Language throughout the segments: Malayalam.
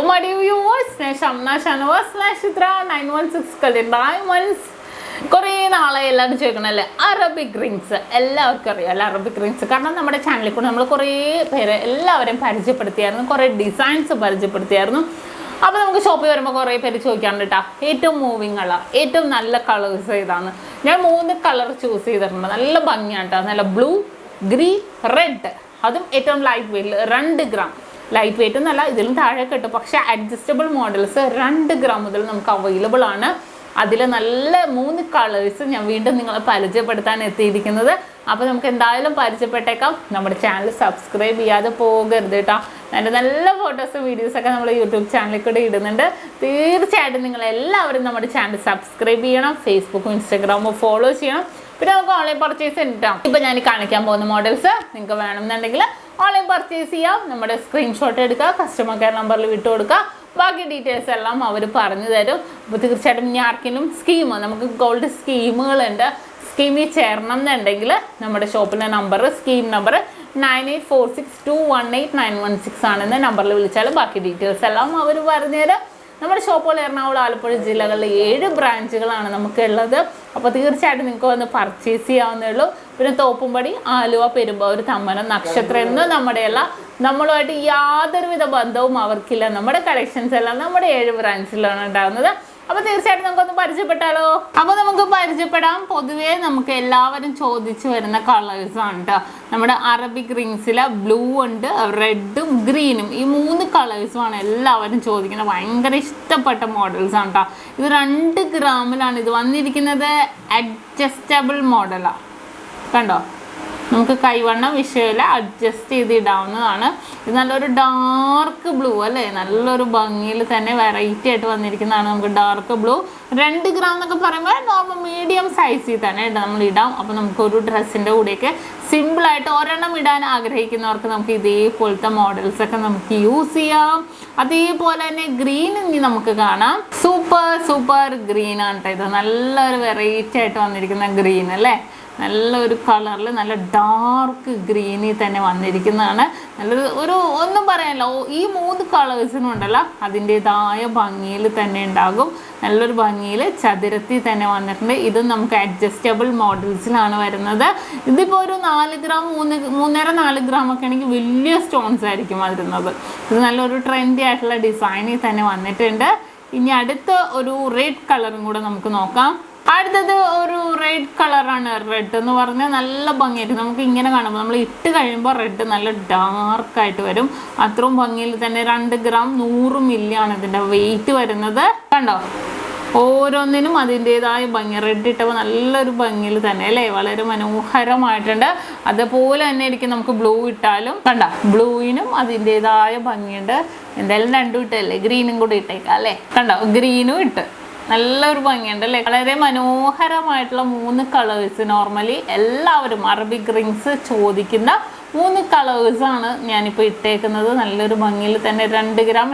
Hello my dear viewers, SHAMNA Nakshathra 916 diamonds. കുറേ നാളെ എല്ലാവരും ചോദിക്കണല്ലേ അറബിക് റിങ്സ്. എല്ലാവർക്കും അറിയാമല്ലോ അറബിക് റിങ്സ്. കാരണം നമ്മുടെ ചാനലിൽ കൂടെ നമ്മൾ കുറേ പേര് എല്ലാവരെയും പരിചയപ്പെടുത്തിയായിരുന്നു, കുറേ ഡിസൈൻസ് പരിചയപ്പെടുത്തിയായിരുന്നു. അപ്പോൾ നമുക്ക് ഷോപ്പിൽ വരുമ്പോൾ കുറേ പേര് ചോദിക്കാറുണ്ട് കേട്ടോ, ഏറ്റവും മൂവിങ് ഉള്ള ഏറ്റവും നല്ല കളേഴ്സ് ഏതാണ്. ഞാൻ 3 കളർ ചൂസ് ചെയ്തിട്ടുണ്ട്. നല്ല ഭംഗിയാണ് കേട്ടോ. നല്ല ബ്ലൂ, ഗ്രീൻ, റെഡ്. അതും ഏറ്റവും ലൈറ്റ് വെയിറ്റിൽ 2 ഗ്രാം. ലൈറ്റ് വെയിറ്റ് എന്നല്ല, ഇതിലും താഴെ കിട്ടും. പക്ഷേ അഡ്ജസ്റ്റബിൾ മോഡൽസ് 2 ഗ്രാം മുതൽ നമുക്ക് അവൈലബിൾ ആണ്. അതിൽ നല്ല 3 കളേഴ്സ് ഞാൻ വീണ്ടും നിങ്ങളെ പരിചയപ്പെടുത്താൻ എത്തിയിരിക്കുന്നത്. അപ്പോൾ നമുക്ക് എന്തായാലും പരിചയപ്പെട്ടേക്കാം. നമ്മുടെ ചാനൽ സബ്സ്ക്രൈബ് ചെയ്യാതെ പോകരുത് കേട്ടോ. അതിൻ്റെ നല്ല ഫോട്ടോസും വീഡിയോസൊക്കെ നമ്മൾ യൂട്യൂബ് ചാനലിൽ കൂടെ ഇടുന്നുണ്ട്. തീർച്ചയായിട്ടും നിങ്ങളെല്ലാവരും നമ്മുടെ ചാനൽ സബ്സ്ക്രൈബ് ചെയ്യണം, ഫേസ്ബുക്കും ഇൻസ്റ്റാഗ്രാമും ഫോളോ ചെയ്യണം. പിന്നെ നമുക്ക് ഓൺലൈൻ പർച്ചേസ് ഉണ്ടാവും. ഇപ്പോൾ ഞാൻ കാണിക്കാൻ പോകുന്ന മോഡൽസ് നിങ്ങൾക്ക് വേണമെന്നുണ്ടെങ്കിൽ ഓൺലൈൻ പർച്ചേസ് ചെയ്യാം. നമ്മുടെ സ്ക്രീൻഷോട്ട് എടുക്കുക, കസ്റ്റമർ കെയർ നമ്പറിൽ വിട്ടു കൊടുക്കുക. ബാക്കി ഡീറ്റെയിൽസ് എല്ലാം അവർ പറഞ്ഞു തരും. അപ്പോൾ തീർച്ചയായിട്ടും ഇനി ആർക്കെങ്കിലും നമുക്ക് ഗോൾഡ് സ്കീമുകളുണ്ട്. സ്കീമിൽ ചേരണം എന്നുണ്ടെങ്കിൽ നമ്മുടെ ഷോപ്പിലെ നമ്പർ, സ്കീം നമ്പർ 9846218916 ആണെന്ന നമ്പറിൽ വിളിച്ചാൽ ബാക്കി ഡീറ്റെയിൽസ് എല്ലാം അവർ പറഞ്ഞുതരാം. നമ്മുടെ ഷോപ്പുകൾ എറണാകുളം, ആലപ്പുഴ ജില്ലകളിൽ 7 ബ്രാഞ്ചുകളാണ് നമുക്കുള്ളത്. അപ്പോൾ തീർച്ചയായിട്ടും നിങ്ങൾക്ക് വന്ന് പർച്ചേസ് ചെയ്യാവുന്നേ ഉള്ളൂ. പിന്നെ തോപ്പുംപടി, ആലുവ, പെരുമ്പാവൂർ, തമ്മനം, നക്ഷത്ര എന്ന് നമ്മുടെയല്ല, നമ്മളുമായിട്ട് യാതൊരുവിധ ബന്ധവും അവർക്കില്ല. നമ്മുടെ കളക്ഷൻസ് എല്ലാം നമ്മുടെ 7 ബ്രാഞ്ചിലാണ് ഉണ്ടാകുന്നത്. അപ്പോൾ തീർച്ചയായിട്ടും നമുക്കൊന്ന് പരിചയപ്പെട്ടാലോ. അപ്പോൾ നമുക്ക് പരിചയപ്പെടാം. പൊതുവേ നമുക്ക് എല്ലാവരും ചോദിച്ചു വരുന്ന കളേഴ്സാണ് കേട്ടോ. നമ്മുടെ അറബിക് റിങ്സിലെ ബ്ലൂ ഉണ്ട്, റെഡും ഗ്രീനും. ഈ 3 കളേഴ്സുമാണ് എല്ലാവരും ചോദിക്കുന്നത്. ഭയങ്കര ഇഷ്ടപ്പെട്ട മോഡൽസാണ് കേട്ടോ. ഇത് 2 ഗ്രാമിലാണ് ഇത് വന്നിരിക്കുന്നത്. അഡ്ജസ്റ്റബിൾ മോഡലാണ്. കണ്ടോ, നമുക്ക് കൈവണ്ണം വിഷയമില്ല, അഡ്ജസ്റ്റ് ചെയ്ത് ഇടാവുന്നതാണ്. ഇത് നല്ലൊരു ഡാർക്ക് ബ്ലൂ അല്ലേ, നല്ലൊരു ഭംഗിയിൽ തന്നെ വെറൈറ്റി ആയിട്ട് വന്നിരിക്കുന്നതാണ്. നമുക്ക് ഡാർക്ക് ബ്ലൂ 2 ഗ്രാം എന്നൊക്കെ പറയുമ്പോൾ നോർമൽ മീഡിയം സൈസിൽ തന്നെ നമ്മൾ ഇടാം. അപ്പോൾ നമുക്കൊരു ഡ്രസ്സിൻ്റെ കൂടെയൊക്കെ സിമ്പിളായിട്ട് ഒരെണ്ണം ഇടാൻ ആഗ്രഹിക്കുന്നവർക്ക് നമുക്ക് ഇതേപോലത്തെ മോഡൽസൊക്കെ നമുക്ക് യൂസ് ചെയ്യാം. അതേപോലെ തന്നെ ഗ്രീൻ ഇനി നമുക്ക് കാണാം. സൂപ്പർ ഗ്രീനാണ് കേട്ടോ. ഇത് നല്ലൊരു വെറൈറ്റി ആയിട്ട് വന്നിരിക്കുന്ന ഗ്രീൻ അല്ലേ, നല്ലൊരു കളറിൽ നല്ല ഡാർക്ക് ഗ്രീനിൽ തന്നെ വന്നിരിക്കുന്നതാണ്. നല്ലൊരു ഒന്നും പറയാനല്ലോ, ഈ 3 കളേഴ്സിനും ഉണ്ടല്ലോ അതിൻ്റെതായ ഭംഗിയിൽ തന്നെ ഉണ്ടാകും. നല്ലൊരു ഭംഗിയിൽ ചതുരത്തിൽ തന്നെ വന്നിട്ടുണ്ട്. ഇതും നമുക്ക് അഡ്ജസ്റ്റബിൾ മോഡൽസിലാണ് വരുന്നത്. ഇതിപ്പോൾ ഒരു 4 ഗ്രാം 3.5-4 ഗ്രാം ഒക്കെ ആണെങ്കിൽ വലിയ സ്റ്റോൺസ് ആയിരിക്കും വരുന്നത്. ഇത് നല്ലൊരു ട്രെൻഡി ആയിട്ടുള്ള ഡിസൈനിൽ തന്നെ വന്നിട്ടുണ്ട്. ഇനി അടുത്ത ഒരു റെഡ് കളറും കൂടെ നമുക്ക് നോക്കാം. അടുത്തത് ഒരു റെഡ് കളറാണ്. റെഡ് എന്ന് പറഞ്ഞാൽ നല്ല ഭംഗിയായിട്ട് നമുക്ക് ഇങ്ങനെ കാണുമ്പോൾ നമ്മൾ ഇട്ട് കഴിയുമ്പോൾ റെഡ് നല്ല ഡാർക്കായിട്ട് വരും. അത്രയും ഭംഗിയിൽ തന്നെ 2 ഗ്രാം 100 മില്ലിയാണ് ഇതിൻ്റെ വെയിറ്റ് വരുന്നത്. കണ്ടോ, ഓരോന്നിനും അതിൻ്റെതായ ഭംഗി. റെഡ് ഇട്ടപ്പോൾ നല്ലൊരു ഭംഗിയിൽ തന്നെ അല്ലേ, വളരെ മനോഹരമായിട്ടുണ്ട്. അതുപോലെ തന്നെ ആയിരിക്കും നമുക്ക് ബ്ലൂ ഇട്ടാലും. കണ്ടോ, ബ്ലൂവിനും അതിൻ്റെതായ ഭംഗിയുണ്ട്. എന്തായാലും 2 ഇട്ടല്ലേ, ഗ്രീനും കൂടി ഇട്ടേക്കാം അല്ലേ. കണ്ടോ, ഗ്രീനും ഇട്ട് നല്ലൊരു ഭംഗിയുണ്ട് അല്ലേ. വളരെ മനോഹരമായിട്ടുള്ള 3 കളേഴ്സ്. നോർമലി എല്ലാവരും അറബിക് റിങ്സ് ചോദിക്കുന്ന 3 കളേഴ്സാണ് ഞാനിപ്പോൾ ഇട്ടേക്കുന്നത്. നല്ലൊരു ഭംഗിയിൽ തന്നെ 2 ഗ്രാം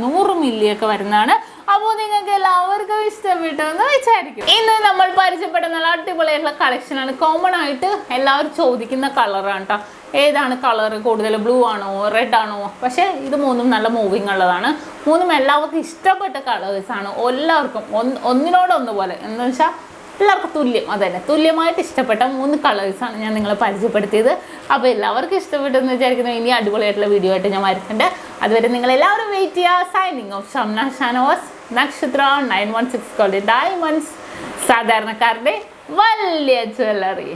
100 മില്ലിയൊക്കെ വരുന്നതാണ്. അപ്പോൾ നിങ്ങൾക്ക് എല്ലാവർക്കും ഇഷ്ടപ്പെട്ടെന്ന് വിചാരിക്കും. ഇന്ന് നമ്മൾ പരിചയപ്പെടുന്ന നല്ല അടിപൊളിയായിട്ടുള്ള കളക്ഷനാണ്. കോമൺ ആയിട്ട് എല്ലാവരും ചോദിക്കുന്ന കളറാണ് കേട്ടോ. ഏതാണ് കളർ കൂടുതൽ, ബ്ലൂ ആണോ റെഡ് ആണോ? പക്ഷേ ഇത് 3ഉം നല്ല മൂവിങ് ഉള്ളതാണ്. 3ഉം എല്ലാവർക്കും ഇഷ്ടപ്പെട്ട കളേഴ്സാണ്. എല്ലാവർക്കും ഒന്നിനോടൊന്ന് പോലെ എന്ന് വെച്ചാൽ എല്ലാവർക്കും തുല്യം, അതന്നെ തുല്യമായിട്ട് ഇഷ്ടപ്പെട്ട 3 കളേഴ്സാണ് ഞാൻ നിങ്ങളെ പരിചയപ്പെടുത്തിയത്. അപ്പോൾ എല്ലാവർക്കും ഇഷ്ടപ്പെട്ടെന്ന് വിചാരിക്കുന്നു. ഇനി അടിപൊളിയായിട്ടുള്ള വീഡിയോ ആയിട്ട് ഞാൻ വരുന്നുണ്ട്. അതുവരെ നിങ്ങളെല്ലാവരും വെയിറ്റ് ചെയ്യുക. സൈനിങ് ഓഫ് ഷംന നക്ഷത്ര 916 ഡയമണ്ട്സ്, സാധാരണക്കാരുടെ വലിയ ജ്വല്ലറി.